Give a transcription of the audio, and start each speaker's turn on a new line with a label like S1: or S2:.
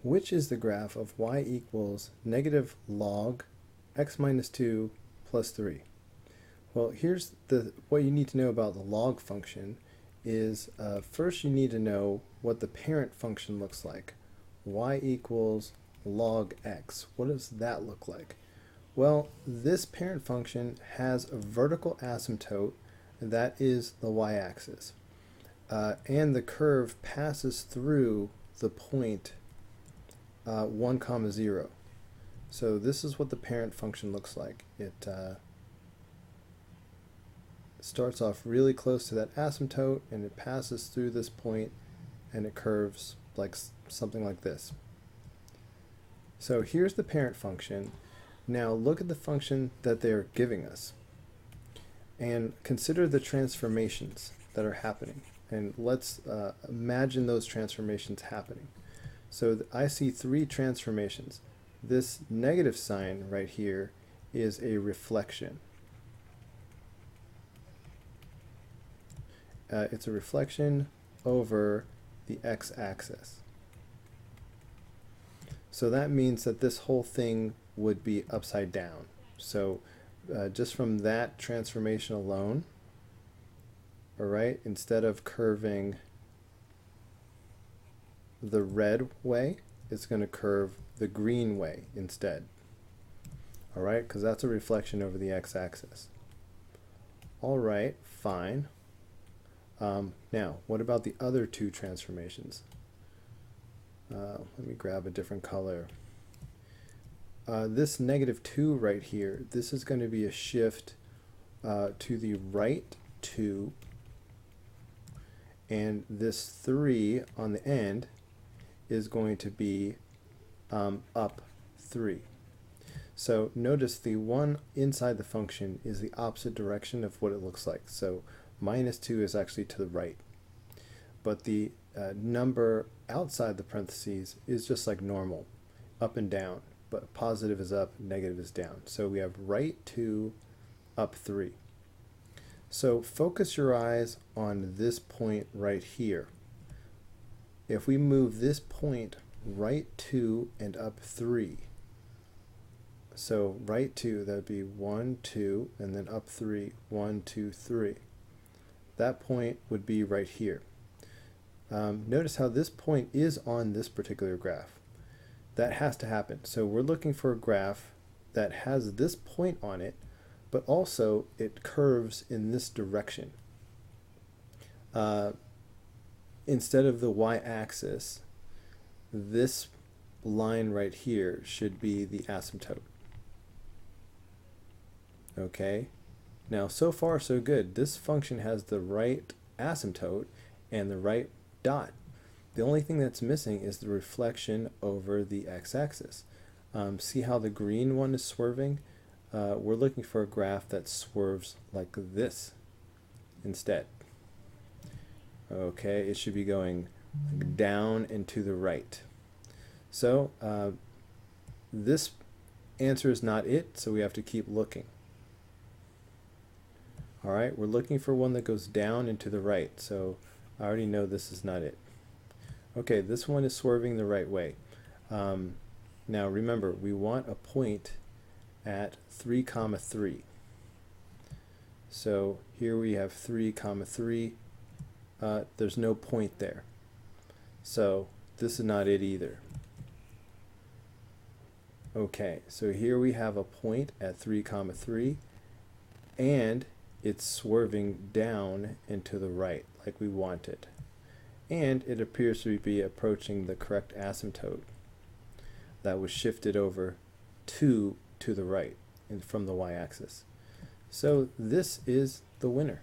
S1: Which is the graph of y equals negative log x minus 2 plus 3? Well, here's what you need to know about the log function is first you need to know what the parent function looks like. Y equals log x. What does that look like? Well, this parent function has a vertical asymptote that is the y-axis. And the curve passes through the point 1 comma 0. So this is what the parent function looks like. It starts off really close to that asymptote and it passes through this point and it curves like something like this. So here's the parent function. Now look at the function that they're giving us and consider the transformations that are happening, and let's imagine those transformations happening. So I see three transformations. This negative sign right here is a reflection. It's a reflection over the x-axis. So that means that this whole thing would be upside down. So just from that transformation alone, all right, instead of curving the red way, it's going to curve the green way instead. All right, because that's a reflection over the x-axis. All right, fine. Now, what about the other two transformations? Let me grab a different color. This -2 right here, this is going to be a shift to the right 2, and this 3 on the end is going to be up 3. So notice the one inside the function is the opposite direction of what it looks like. So -2 is actually to the right. But the number outside the parentheses is just like normal, up and down. But positive is up, negative is down. So we have right 2, up 3. So focus your eyes on this point right here. If we move this point right 2 and up 3, so right 2, that would be 1, 2, and then up 3, 1, 2, 3. That point would be right here. Notice how this point is on this particular graph. That has to happen. So we're looking for a graph that has this point on it, but also it curves in this direction. Instead of the y-axis, this line right here should be the asymptote. Okay, now so far so good. This function has the right asymptote and the right dot. The only thing that's missing is the reflection over the x-axis. See how the green one is swerving? We're looking for a graph that swerves like this instead. Okay, it should be going down and to the right. So this answer is not it, so we have to keep looking. All right, we're looking for one that goes down and to the right, so I already know this is not it. Okay, this one is swerving the right way. Now remember, we want a point at 3, 3. So here we have 3, 3. There's no point there. So this is not it either. Okay, so here we have a point at 3, 3, and it's swerving down and to the right like we wanted. And it appears to be approaching the correct asymptote that was shifted over to the right and from the y-axis. So this is the winner.